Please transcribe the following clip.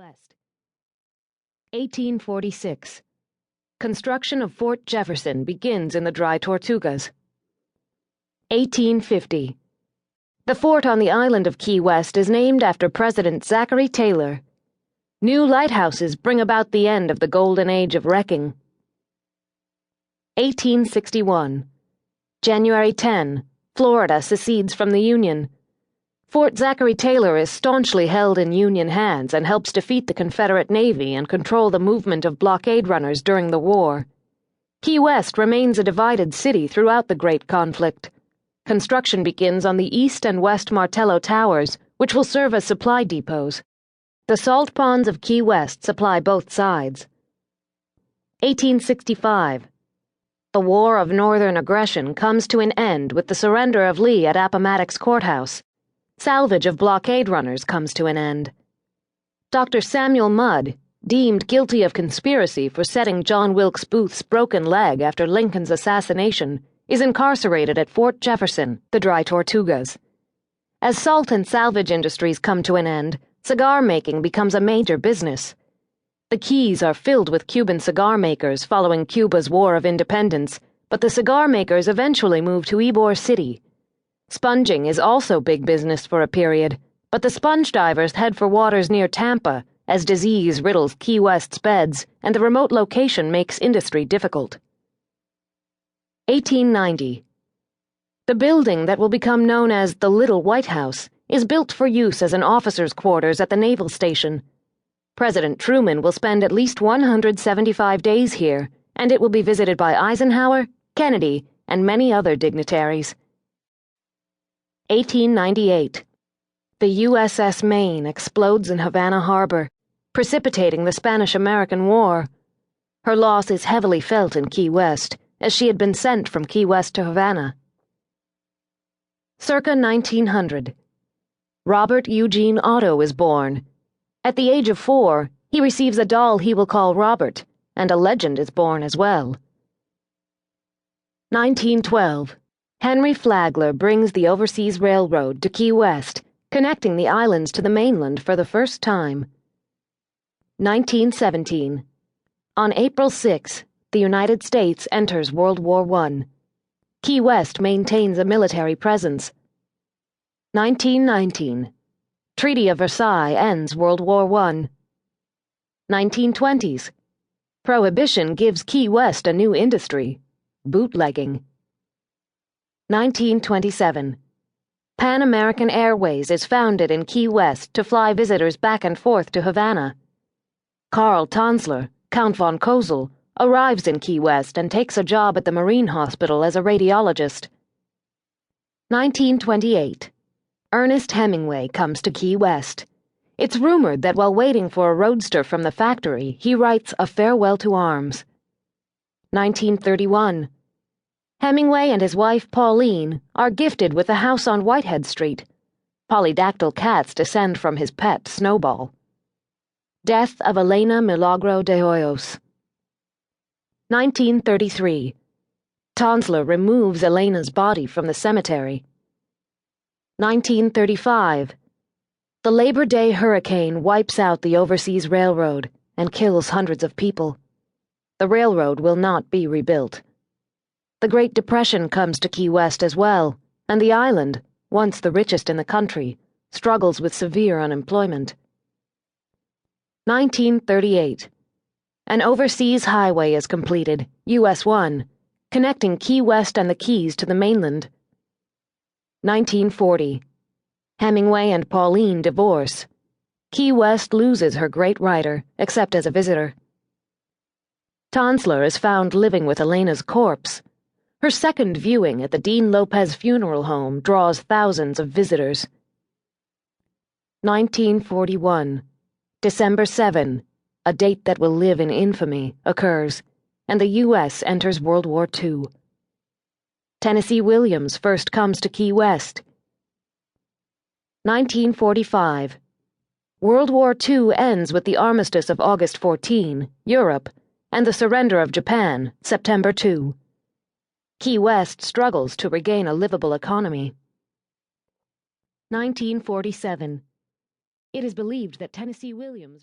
West. 1846. Construction of Fort Jefferson begins in the Dry Tortugas. 1850. The fort on the island of Key West is named after President Zachary Taylor. New lighthouses bring about the end of the golden age of wrecking. 1861. January 10. Florida secedes from the Union. Fort Zachary Taylor is staunchly held in Union hands and helps defeat the Confederate Navy and control the movement of blockade runners during the war. Key West remains a divided city throughout the Great Conflict. Construction begins on the east and west Martello Towers, which will serve as supply depots. The salt ponds of Key West supply both sides. 1865. The War of Northern Aggression comes to an end with the surrender of Lee at Appomattox Courthouse. Salvage of blockade runners comes to an end. Dr. Samuel Mudd, deemed guilty of conspiracy for setting John Wilkes Booth's broken leg after Lincoln's assassination, is incarcerated at Fort Jefferson, the Dry Tortugas. As salt and salvage industries come to an end, cigar making becomes a major business. The Keys are filled with Cuban cigar makers following Cuba's War of Independence, but the cigar makers eventually move to Ybor City. Sponging is also big business for a period, but the sponge divers head for waters near Tampa as disease riddles Key West's beds and the remote location makes industry difficult. 1890. The building that will become known as the Little White House is built for use as an officer's quarters at the naval station. President Truman will spend at least 175 days here, and it will be visited by Eisenhower, Kennedy, and many other dignitaries. 1898. The USS Maine explodes in Havana Harbor, precipitating the Spanish-American War. Her loss is heavily felt in Key West, as she had been sent from Key West to Havana. Circa 1900. Robert Eugene Otto is born. At the age of 4, he receives a doll he will call Robert, and a legend is born as well. 1912. Henry Flagler brings the Overseas Railroad to Key West, connecting the islands to the mainland for the first time. 1917. On April 6, the United States enters World War I. Key West maintains a military presence. 1919. Treaty of Versailles ends World War I. 1920s. Prohibition gives Key West a new industry: bootlegging. 1927. Pan American Airways is founded in Key West to fly visitors back and forth to Havana. Karl Tanzler, Count von Cosel, arrives in Key West and takes a job at the Marine Hospital as a radiologist. 1928. Ernest Hemingway comes to Key West. It's rumored that while waiting for a roadster from the factory, he writes A Farewell to Arms. 1931. Hemingway and his wife Pauline are gifted with a house on Whitehead Street. Polydactyl cats descend from his pet, Snowball. Death of Elena Milagro de Hoyos. 1933. Tanzler removes Elena's body from the cemetery. 1935. The Labor Day hurricane wipes out the Overseas Railroad and kills hundreds of people. The railroad will not be rebuilt. The Great Depression comes to Key West as well, and the island, once the richest in the country, struggles with severe unemployment. 1938. An overseas highway is completed, US 1, connecting Key West and the Keys to the mainland. 1940. Hemingway and Pauline divorce. Key West loses her great writer, except as a visitor. Tanzler is found living with Elena's corpse. Her second viewing at the Dean Lopez Funeral Home draws thousands of visitors. 1941. December 7, a date that will live in infamy, occurs, and the U.S. enters World War II. Tennessee Williams first comes to Key West. 1945. World War II ends with the armistice of August 14, Europe, and the surrender of Japan, September 2. Key West struggles to regain a livable economy. 1947. It is believed that Tennessee Williams